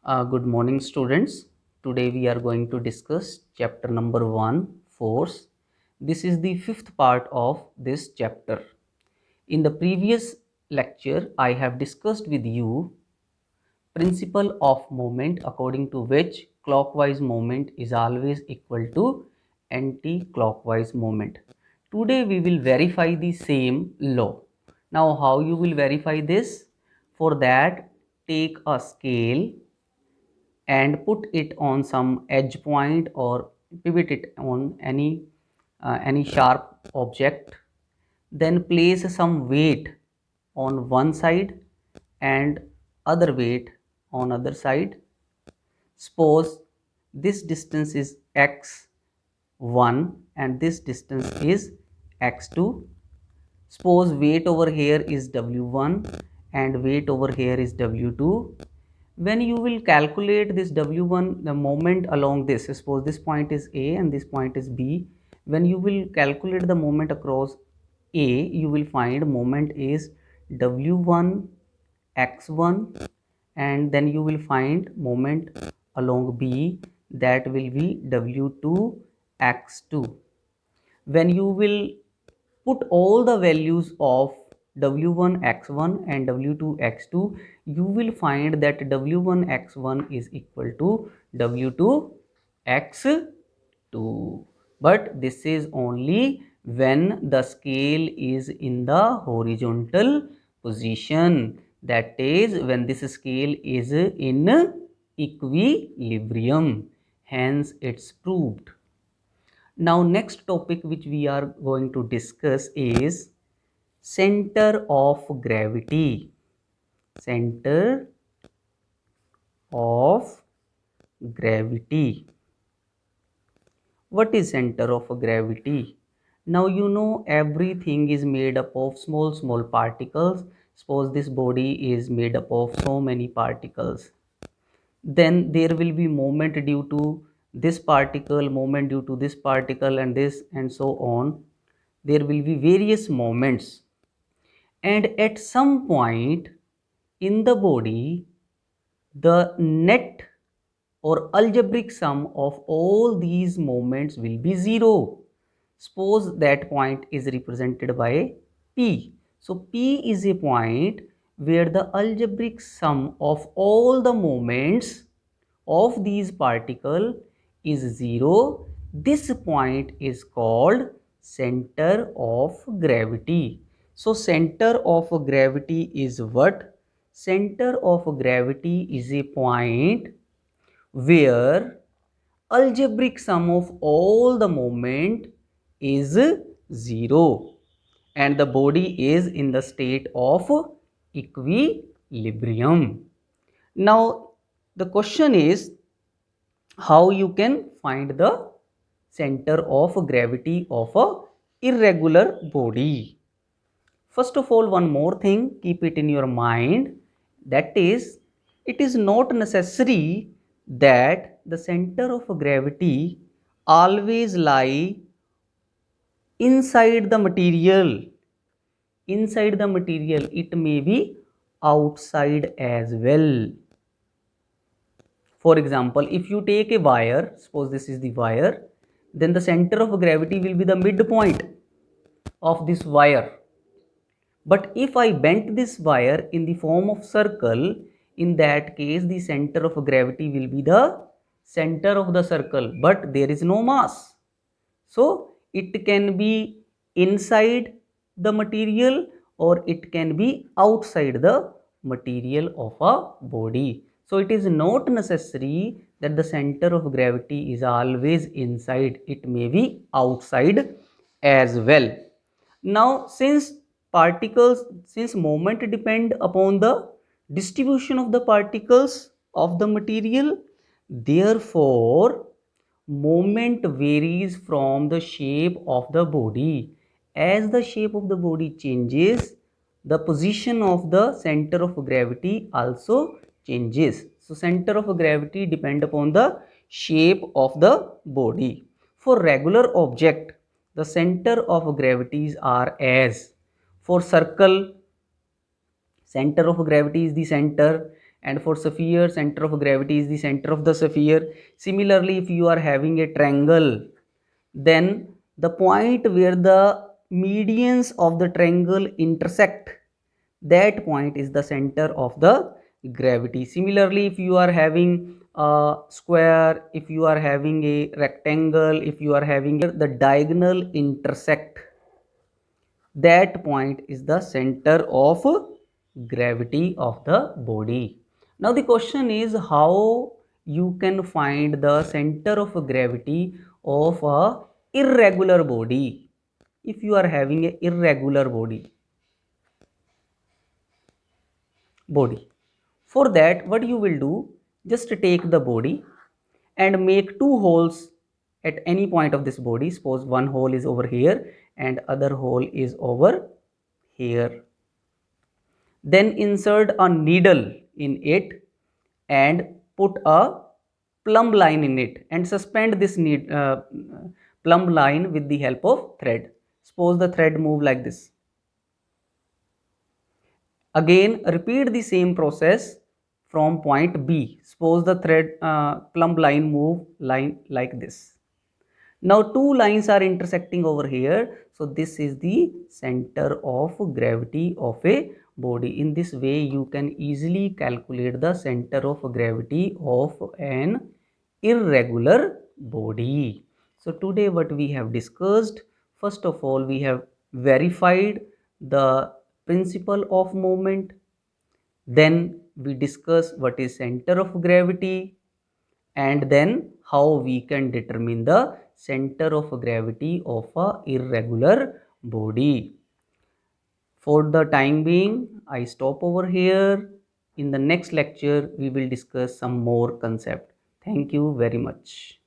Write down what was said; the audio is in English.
Good morning, students. Today we are going to discuss chapter number 1, Force. This is the fifth part of this chapter. In the previous lecture, I have discussed with you principle of moment, according to which clockwise moment is always equal to anti-clockwise moment. Today we will verify the same law. Now how you will verify this? For that, take a scale and put it on some edge point or pivot it on any sharp object, then place some weight on one side and other weight on other side. Suppose this distance is x1 and this distance is x2. Suppose weight over here is W1 and weight over here is W2. When you will calculate this W1, the moment along this, suppose this point is A and this point is B. When you will calculate the moment across A, you will find moment is W1 x1, and then you will find moment along B, that will be W2 x2. When you will put all the values of w1 x1 and w2 x2, you will find that w1 x1 is equal to w2 x2. But this is only when the scale is in the horizontal position, that is when this scale is in equilibrium. Hence it's proved. Now next topic which we are going to discuss is center of gravity. Center of gravity. What is center of gravity? Now you know everything is made up of small particles. Suppose this body is made up of so many particles. Then there will be moment due to this particle, moment due to this particle, and this, and so on. There will be various moments, and at some point in the body, the net or algebraic sum of all these moments will be 0. Suppose that point is represented by P. So P is a point where the algebraic sum of all the moments of these particle is 0. This point is called center of gravity. So center of gravity is what? Center of gravity is a point where algebraic sum of all the moment is 0 and the body is in the state of equilibrium. Now the question is how you can find the center of gravity of a irregular body. First of all, one more thing, keep it in your mind, that is, it is not necessary that the center of gravity always lie inside the material. Inside the material, it may be outside as well. For example, if you take a wire, suppose this is the wire, then the center of gravity will be the midpoint of this wire. But if I bent this wire in the form of circle, in that case the center of gravity will be the center of the circle, but there is no mass. So it can be inside the material or it can be outside the material of a body. So it is not necessary that the center of gravity is always inside, it may be outside as well. Now since moment depend upon the distribution of the particles of the material, therefore moment varies from the shape of the body. As the shape of the body changes, the position of the center of gravity also changes. So center of gravity depend upon the shape of the body. For regular object, the center of gravities are as: for circle, center of gravity is the center, and for sphere center of gravity is the center of the sphere. Similarly, if you are having a triangle, then the point where the medians of the triangle intersect, that point is the center of the gravity. Similarly, if you are having a square, if you are having a rectangle, if you are having the diagonal intersect, that point is the center of gravity of the body. Now the question is how you can find the center of gravity of a irregular body. If you are having a irregular body, for that what you will do, just take the body and make two holes at any point of this body. Suppose one hole is over here and other hole is over here. Then insert a needle in it and put a plumb line in it and suspend this plumb line with the help of thread. Suppose the thread move like this. Again repeat the same process from point B. Suppose the thread plumb line move line like this. Now two lines are intersecting over here, so this is the center of gravity of a body. In this way you can easily calculate the center of gravity of an irregular body. So today what we have discussed, first of all we have verified the principle of moment, then we discuss what is center of gravity, and then how we can determine the center of gravity of a irregular body. For the time being, I stop over here. In the next lecture, we will discuss some more concept. Thank you very much.